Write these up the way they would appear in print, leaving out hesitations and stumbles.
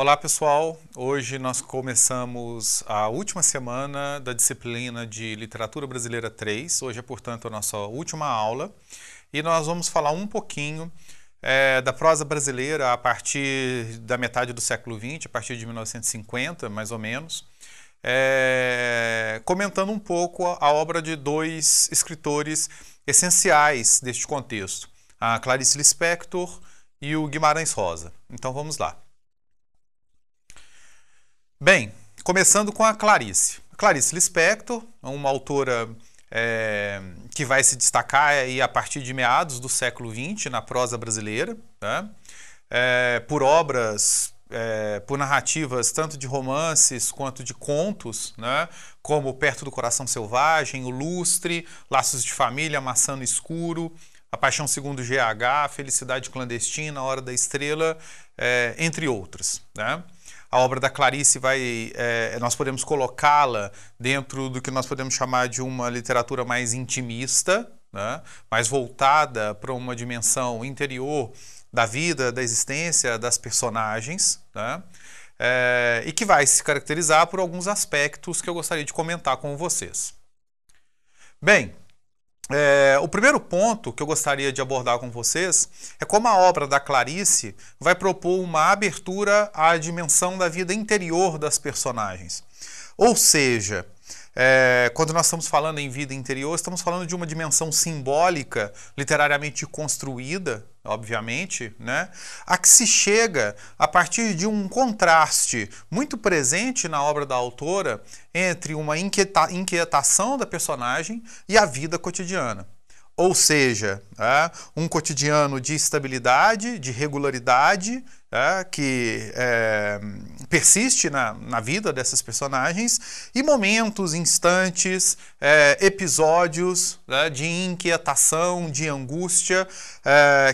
Olá pessoal, hoje nós começamos a última semana da disciplina de Literatura Brasileira 3, hoje é portanto a nossa última aula e nós vamos falar um pouquinho da prosa brasileira a partir da metade do século XX, a partir de 1950 mais ou menos, comentando um pouco a obra de dois escritores essenciais deste contexto, a Clarice Lispector e o Guimarães Rosa. Então vamos lá. Bem, começando com a Clarice. Clarice Lispector, uma autora que vai se destacar aí a partir de meados do século XX na prosa brasileira, né? Por obras, por narrativas tanto de romances quanto de contos, né? Como Perto do Coração Selvagem, O Lustre, Laços de Família, Maçã no Escuro, A Paixão Segundo GH, Felicidade Clandestina, A Hora da Estrela, entre outras, né? A obra da Clarice nós podemos colocá-la dentro do que nós podemos chamar de uma literatura mais intimista, né? Mais voltada para uma dimensão interior da vida, da existência das personagens, né? E que vai se caracterizar por alguns aspectos que eu gostaria de comentar com vocês. Bem, o primeiro ponto que eu gostaria de abordar com vocês é como a obra da Clarice vai propor uma abertura à dimensão da vida interior das personagens. Ou seja, quando nós estamos falando em vida interior, estamos falando de uma dimensão simbólica, literariamente construída, obviamente, né, a que se chega a partir de um contraste muito presente na obra da autora entre uma inquietação da personagem e a vida cotidiana. Ou seja, um cotidiano de estabilidade, de regularidade, que persiste na vida dessas personagens, e momentos, instantes, episódios de inquietação, de angústia,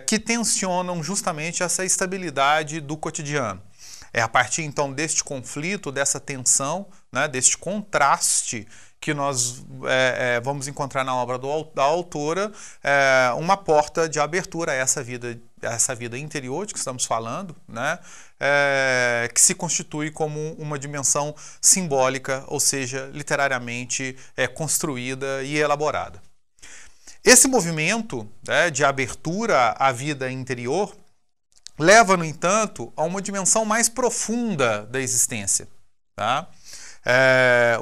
que tensionam justamente essa estabilidade do cotidiano. É a partir então deste conflito, dessa tensão, né, deste contraste, que nós vamos encontrar na obra da autora uma porta de abertura a essa vida interior de que estamos falando, né, que se constitui como uma dimensão simbólica, ou seja, literariamente construída e elaborada. Esse movimento de abertura à vida interior leva, no entanto, a uma dimensão mais profunda da existência, tá?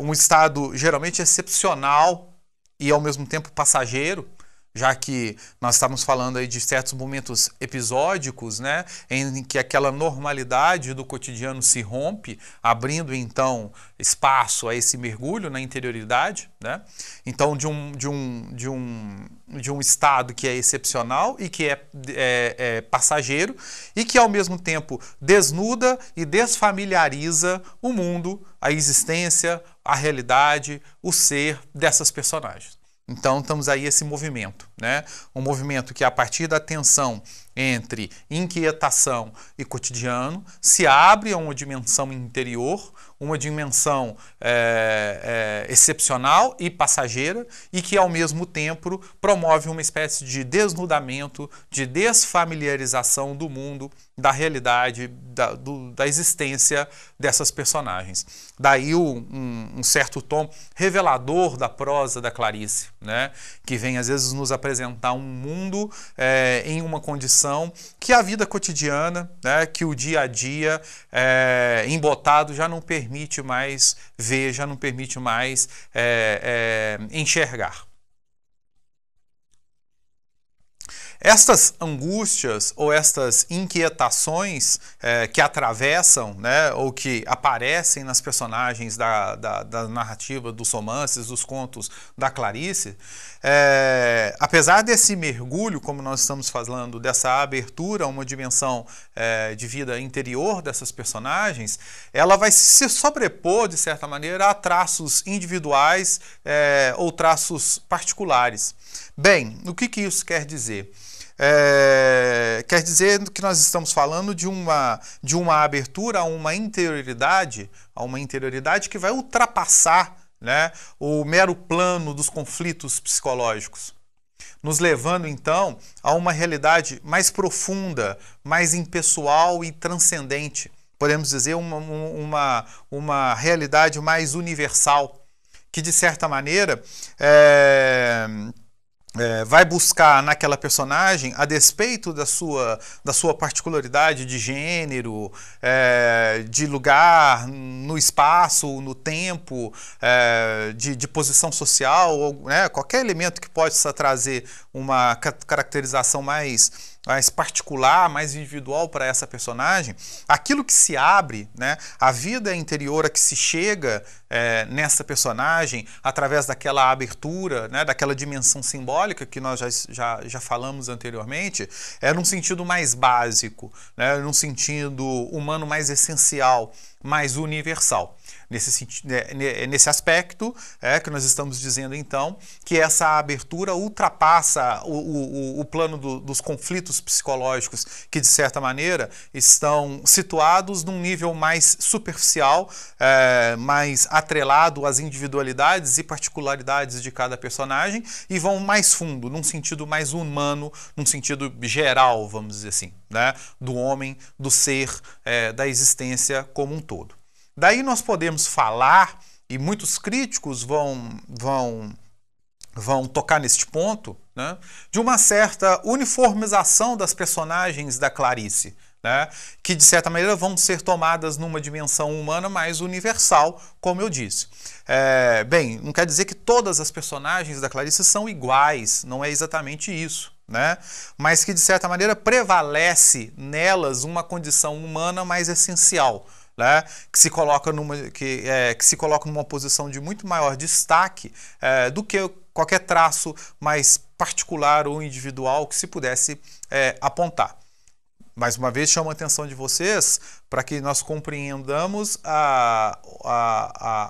Um estado geralmente excepcional e ao mesmo tempo passageiro, já que nós estamos falando aí de certos momentos episódicos, né, em que aquela normalidade do cotidiano se rompe, abrindo então espaço a esse mergulho na interioridade, né? Então de um estado que é excepcional e que é passageiro e que ao mesmo tempo desnuda e desfamiliariza o mundo, a existência, a realidade, o ser dessas personagens. Então, estamos aí esse movimento, né? Um movimento que, a partir da tensão entre inquietação e cotidiano, se abre a uma dimensão interior, uma dimensão excepcional e passageira, e que, ao mesmo tempo, promove uma espécie de desnudamento, de desfamiliarização do mundo, da realidade, da existência dessas personagens. Daí um certo tom revelador da prosa da Clarice, né? Que vem, às vezes, nos apresentar um mundo em uma condição que a vida cotidiana, né, que o dia a dia embotado já não permite mais ver, já não permite mais enxergar. Estas angústias ou estas inquietações que atravessam, né, ou que aparecem nas personagens da narrativa, dos romances, dos contos da Clarice, apesar desse mergulho, como nós estamos falando, dessa abertura a uma dimensão de vida interior dessas personagens, ela vai se sobrepor, de certa maneira, a traços individuais ou traços particulares. Bem, o que isso quer dizer? Quer dizer que nós estamos falando de uma abertura a uma interioridade que vai ultrapassar, né, o mero plano dos conflitos psicológicos, nos levando então a uma realidade mais profunda, mais impessoal e transcendente, podemos dizer, uma realidade mais universal, que de certa maneira vai buscar naquela personagem, a despeito da sua particularidade de gênero, de lugar, no espaço, no tempo, de posição social, ou, né, qualquer elemento que possa trazer uma caracterização mais particular, mais individual para essa personagem, aquilo que se abre, né, a vida interior a que se chega nessa personagem, através daquela abertura, né, daquela dimensão simbólica que nós já falamos anteriormente, é num sentido mais básico, né, num sentido humano mais essencial, mais universal. Nesse aspecto que nós estamos dizendo, então, que essa abertura ultrapassa o plano dos conflitos psicológicos que, de certa maneira, estão situados num nível mais superficial, mais atrelado às individualidades e particularidades de cada personagem, e vão mais fundo, num sentido mais humano, num sentido geral, vamos dizer assim, né, do homem, do ser, da existência como um todo. Daí nós podemos falar, e muitos críticos vão tocar neste ponto, né, de uma certa uniformização das personagens da Clarice, né, que de certa maneira vão ser tomadas numa dimensão humana mais universal, como eu disse. Bem, não quer dizer que todas as personagens da Clarice são iguais, não é exatamente isso, né, mas que de certa maneira prevalece nelas uma condição humana mais essencial, né, que se coloca numa posição de muito maior destaque do que qualquer traço mais particular ou individual que se pudesse apontar. Mais uma vez, chamo a atenção de vocês para que nós compreendamos a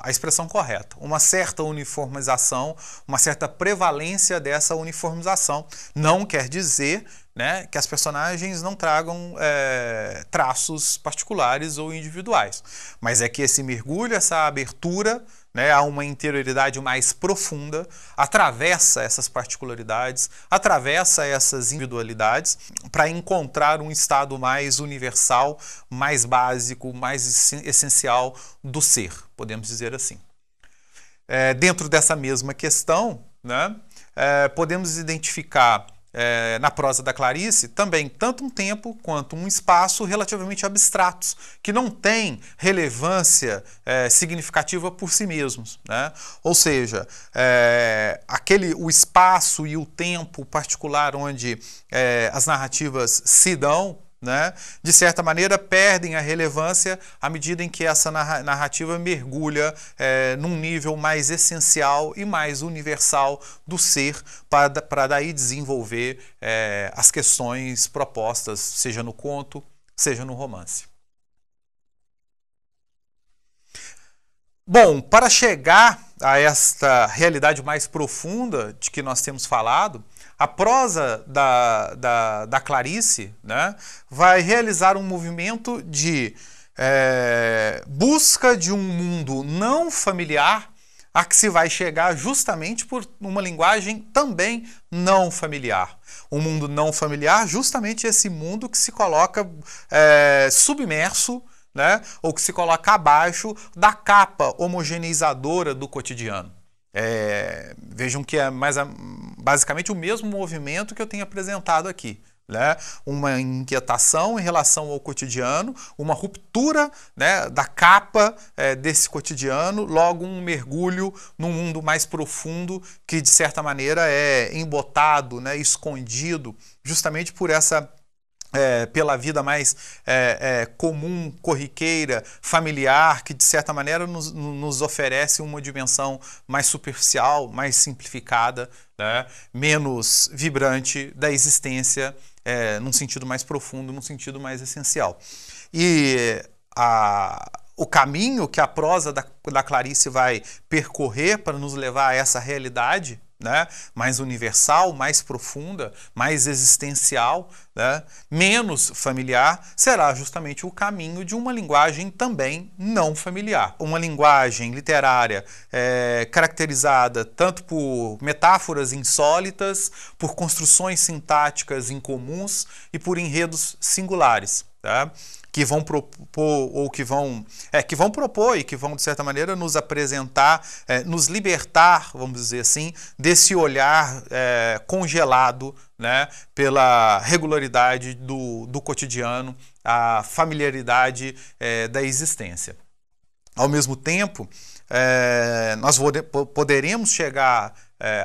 expressão correta. Uma certa uniformização, uma certa prevalência dessa uniformização. Não quer dizer, né, que as personagens não tragam traços particulares ou individuais. Mas é que esse mergulho, essa abertura, né, a uma interioridade mais profunda, atravessa essas particularidades, atravessa essas individualidades para encontrar um estado mais universal, mais básico, mais essencial do ser, podemos dizer assim. Dentro dessa mesma questão, né, podemos identificar na prosa da Clarice também tanto um tempo quanto um espaço relativamente abstratos, que não têm relevância significativa por si mesmos, né? Ou seja, o espaço e o tempo particular onde as narrativas se dão, né, de certa maneira perdem a relevância à medida em que essa narrativa mergulha num nível mais essencial e mais universal do ser, para daí desenvolver as questões propostas, seja no conto, seja no romance. Bom, para chegar a esta realidade mais profunda de que nós temos falado, a prosa da Clarice, né, vai realizar um movimento de busca de um mundo não familiar a que se vai chegar justamente por uma linguagem também não familiar. Um mundo não familiar, justamente esse mundo que se coloca submerso, né, ou que se coloca abaixo da capa homogeneizadora do cotidiano. Vejam que é basicamente o mesmo movimento que eu tenho apresentado aqui, né? Uma inquietação em relação ao cotidiano, uma ruptura, né, da capa desse cotidiano, logo um mergulho num mundo mais profundo que de certa maneira é embotado, né, escondido, justamente por pela vida mais comum, corriqueira, familiar, que de certa maneira nos oferece uma dimensão mais superficial, mais simplificada, né, menos vibrante da existência, num sentido mais profundo, num sentido mais essencial. E o caminho que a prosa da Clarice vai percorrer para nos levar a essa realidade, né, mais universal, mais profunda, mais existencial, né, menos familiar, será justamente o caminho de uma linguagem também não familiar. Uma linguagem literária caracterizada tanto por metáforas insólitas, por construções sintáticas incomuns e por enredos singulares, tá? que vão propor ou que vão propor e que vão, de certa maneira, nos apresentar, nos libertar, vamos dizer assim, desse olhar congelado, né, pela regularidade do cotidiano, a familiaridade da existência. Ao mesmo tempo, nós poderemos chegar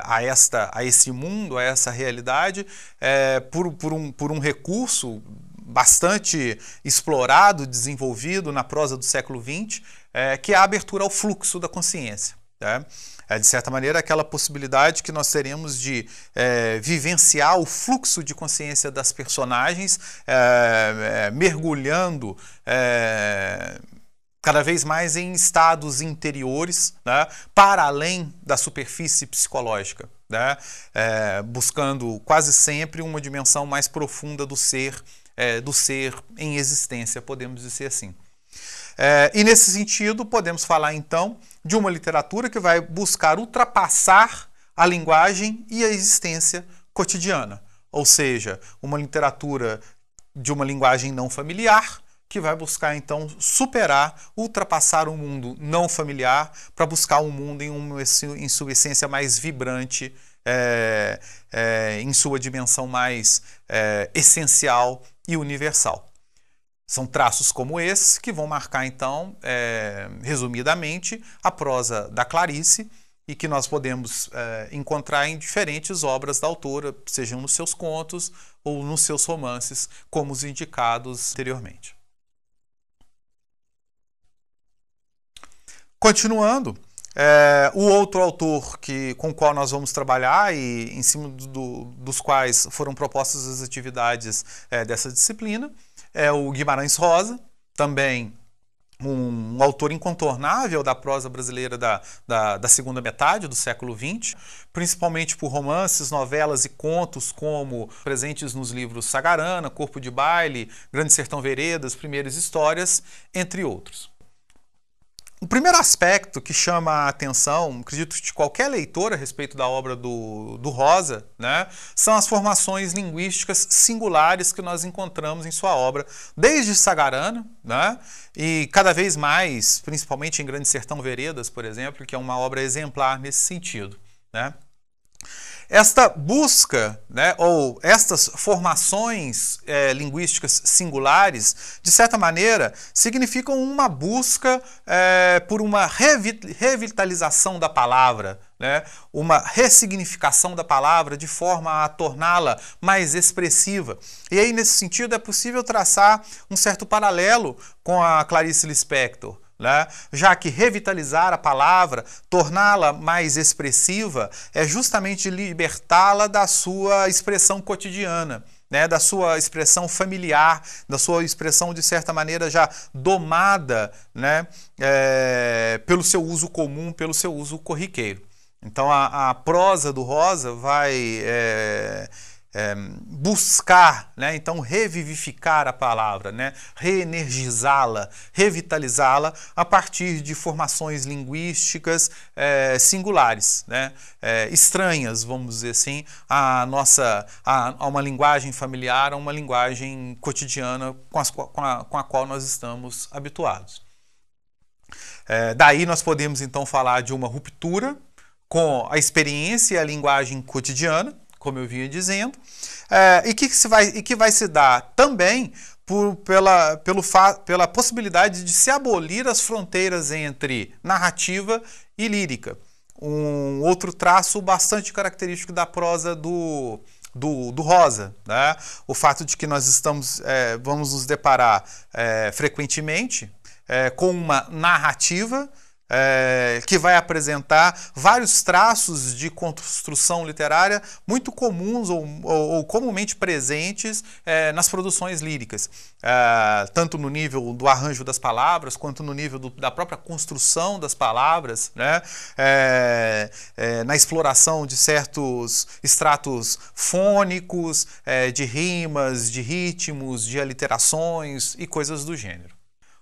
a esse mundo, a essa realidade, por um recurso bastante explorado, desenvolvido na prosa do século XX, que é a abertura ao fluxo da consciência. Né? De certa maneira, aquela possibilidade que nós teremos de vivenciar o fluxo de consciência das personagens, mergulhando cada vez mais em estados interiores, né, para além da superfície psicológica, né, buscando quase sempre uma dimensão mais profunda do ser em existência, podemos dizer assim. E nesse sentido, podemos falar então de uma literatura que vai buscar ultrapassar a linguagem e a existência cotidiana, ou seja, uma literatura de uma linguagem não familiar, que vai buscar, então, superar, ultrapassar o mundo não familiar para buscar um mundo em sua essência mais vibrante, em sua dimensão mais essencial e universal. São traços como esse que vão marcar, então, resumidamente, a prosa da Clarice e que nós podemos encontrar em diferentes obras da autora, sejam nos seus contos ou nos seus romances, como os indicados anteriormente. Continuando, o outro autor com o qual nós vamos trabalhar e em cima dos quais foram propostas as atividades dessa disciplina é o Guimarães Rosa, também um autor incontornável da prosa brasileira da segunda metade do século XX, principalmente por romances, novelas e contos como presentes nos livros Sagarana, Corpo de Baile, Grande Sertão Veredas, Primeiras Histórias, entre outros. O primeiro aspecto que chama a atenção, acredito, de qualquer leitor a respeito da obra do Rosa, né, são as formações linguísticas singulares que nós encontramos em sua obra, desde Sagarana, né, e cada vez mais, principalmente em Grande Sertão Veredas, por exemplo, que é uma obra exemplar nesse sentido, né. Esta busca, né, ou estas formações linguísticas singulares, de certa maneira, significam uma busca por uma revitalização da palavra, né, uma ressignificação da palavra de forma a torná-la mais expressiva. E aí, nesse sentido, é possível traçar um certo paralelo com a Clarice Lispector, né? Já que revitalizar a palavra, torná-la mais expressiva, é justamente libertá-la da sua expressão cotidiana, né? Da sua expressão familiar, da sua expressão, de certa maneira, já domada, né? Pelo seu uso comum, pelo seu uso corriqueiro. Então, a prosa do Rosa vai buscar, né, então revivificar a palavra, né, reenergizá-la, revitalizá-la a partir de formações linguísticas singulares, né, estranhas, vamos dizer assim, a uma linguagem familiar, a uma linguagem cotidiana com a qual nós estamos habituados. Daí nós podemos então falar de uma ruptura com a experiência e a linguagem cotidiana, como eu vinha dizendo, e que vai se dar também pela possibilidade de se abolir as fronteiras entre narrativa e lírica. Um outro traço bastante característico da prosa do Rosa, né? O fato de que nós vamos nos deparar frequentemente com uma narrativa que vai apresentar vários traços de construção literária muito comuns ou comumente presentes nas produções líricas, tanto no nível do arranjo das palavras, quanto no nível da própria construção das palavras, né? Na exploração de certos estratos fônicos, de rimas, de ritmos, de aliterações e coisas do gênero.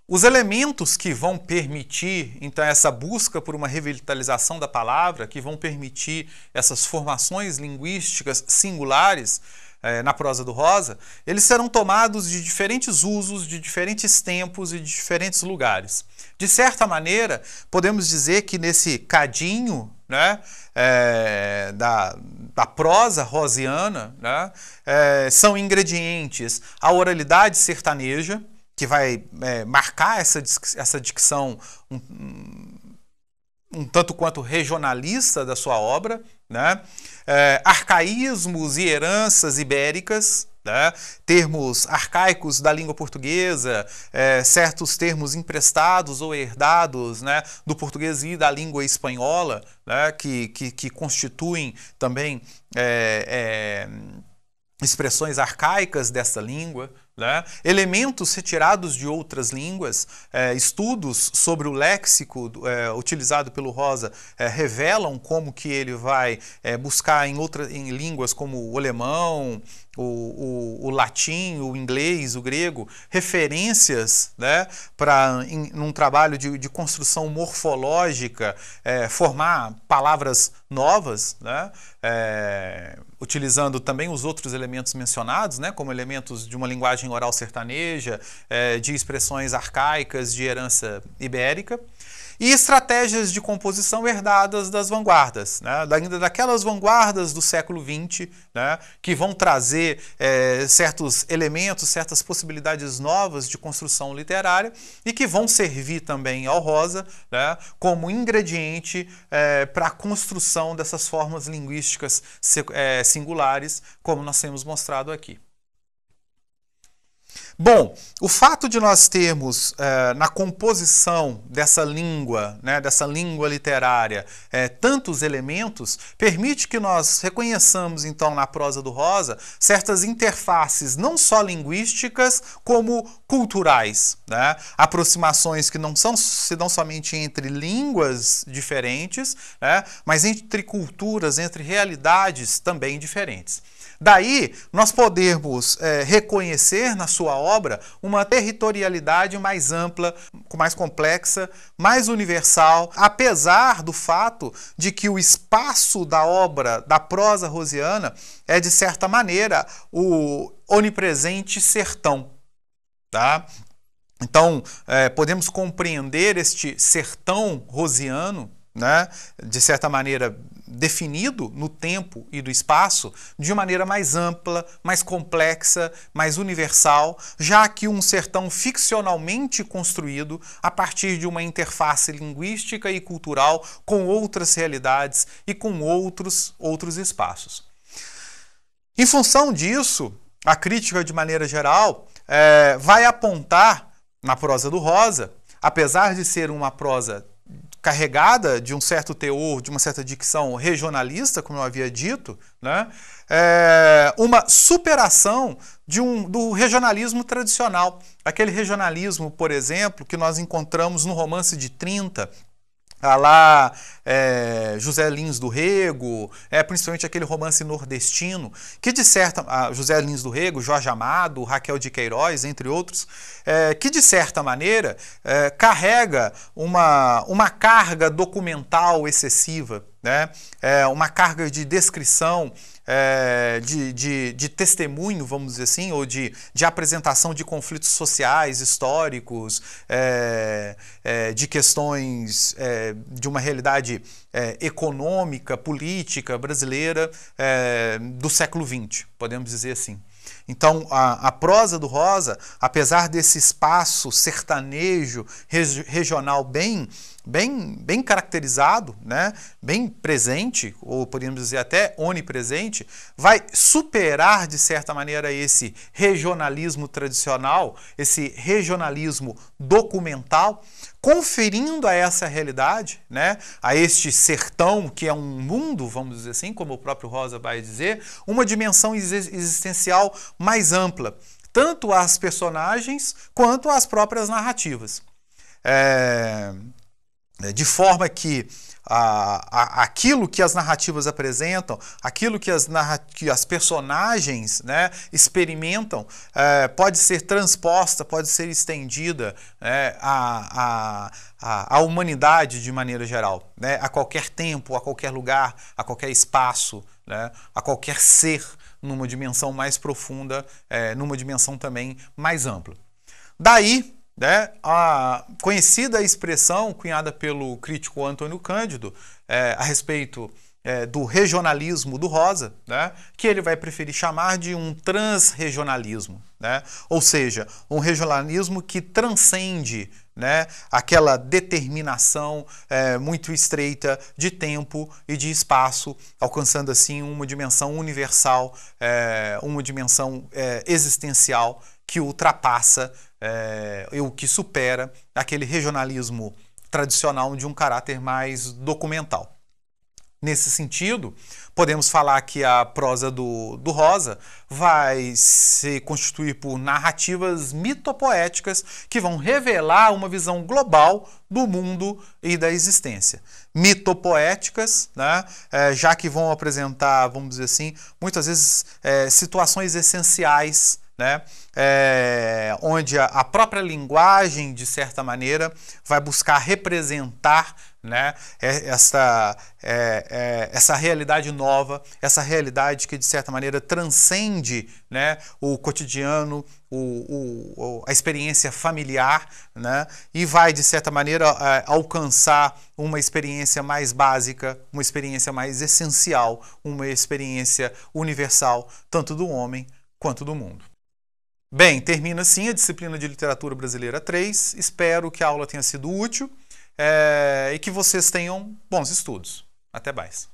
Os elementos que vão permitir, então, essa busca por uma revitalização da palavra, que vão permitir essas formações linguísticas singulares, na prosa do Rosa, eles serão tomados de diferentes usos, de diferentes tempos e de diferentes lugares. De certa maneira, podemos dizer que nesse cadinho, né, da prosa rosiana, né, são ingredientes a oralidade sertaneja, que vai marcar essa dicção um tanto quanto regionalista da sua obra, né? Arcaísmos e heranças ibéricas, né? Termos arcaicos da língua portuguesa, certos termos emprestados ou herdados, né, do português e da língua espanhola, né, que constituem também expressões arcaicas dessa língua, né? Elementos retirados de outras línguas, estudos sobre o léxico utilizado pelo Rosa revelam como que ele vai buscar em línguas como o alemão, o latim, o inglês, o grego, referências, né, para, num trabalho de construção morfológica, formar palavras novas, né, utilizando também os outros elementos mencionados, né, como elementos de uma linguagem oral sertaneja, de expressões arcaicas de herança ibérica, e estratégias de composição herdadas das vanguardas, né, ainda daquelas vanguardas do século XX, né, que vão trazer certos elementos, certas possibilidades novas de construção literária e que vão servir também ao Rosa, né, como ingrediente para a construção dessas formas linguísticas singulares, como nós temos mostrado aqui. Bom, o fato de nós termos na composição dessa língua, né, dessa língua literária, tantos elementos, permite que nós reconheçamos, então, na prosa do Rosa, certas interfaces não só linguísticas, como culturais, né? Aproximações que não se dão somente entre línguas diferentes, né, mas entre culturas, entre realidades também diferentes. Daí, nós podemos reconhecer na sua obra uma territorialidade mais ampla, mais complexa, mais universal, apesar do fato de que o espaço da obra da prosa rosiana é, de certa maneira, o onipresente sertão, tá? Então, podemos compreender este sertão rosiano, né, de certa maneira definido no tempo e do espaço, de maneira mais ampla, mais complexa, mais universal, já que um sertão ficcionalmente construído a partir de uma interface linguística e cultural com outras realidades e com outros espaços. Em função disso, a crítica, de maneira geral, vai apontar na prosa do Rosa, apesar de ser uma prosa carregada de um certo teor, de uma certa dicção regionalista, como eu havia dito, né, uma superação do regionalismo tradicional. Aquele regionalismo, por exemplo, que nós encontramos no Romance de 30, lá José Lins do Rego, principalmente aquele romance nordestino, que de certa... José Lins do Rego, Jorge Amado, Raquel de Queiroz, entre outros, que de certa maneira carrega uma carga documental excessiva, né? Uma carga de descrição, de testemunho, vamos dizer assim, ou de apresentação de conflitos sociais, históricos, de questões de uma realidade econômica, política brasileira do século XX, podemos dizer assim. Então, a prosa do Rosa, apesar desse espaço sertanejo regional bem caracterizado, né, bem presente, ou podemos dizer até onipresente, vai superar, de certa maneira, esse regionalismo tradicional, esse regionalismo documental, conferindo a essa realidade, né, a este sertão, que é um mundo, vamos dizer assim, como o próprio Rosa vai dizer, uma dimensão existencial mais ampla, tanto às personagens quanto às próprias narrativas. De forma que aquilo que as narrativas apresentam, aquilo que as personagens, né, experimentam, pode ser transposta, pode ser estendida, né, à humanidade de maneira geral, né, a qualquer tempo, a qualquer lugar, a qualquer espaço, né, a qualquer ser numa dimensão mais profunda, numa dimensão também mais ampla. Daí, né, a conhecida expressão cunhada pelo crítico Antônio Cândido a respeito do regionalismo do Rosa, né, que ele vai preferir chamar de um transregionalismo, né, ou seja, um regionalismo que transcende, né, aquela determinação muito estreita de tempo e de espaço, alcançando assim uma dimensão universal, uma dimensão existencial que ultrapassa o que supera aquele regionalismo tradicional de um caráter mais documental. Nesse sentido, podemos falar que a prosa do Rosa vai se constituir por narrativas mitopoéticas que vão revelar uma visão global do mundo e da existência. Mitopoéticas, né, já que vão apresentar, vamos dizer assim, muitas vezes situações essenciais, né, onde a própria linguagem, de certa maneira, vai buscar representar, né, essa realidade nova, essa realidade que, de certa maneira, transcende, né, o cotidiano, a experiência familiar, né, e vai, de certa maneira, alcançar uma experiência mais básica, uma experiência mais essencial, uma experiência universal, tanto do homem quanto do mundo. Bem, termina assim a disciplina de Literatura Brasileira 3. Espero que a aula tenha sido útil e que vocês tenham bons estudos. Até mais.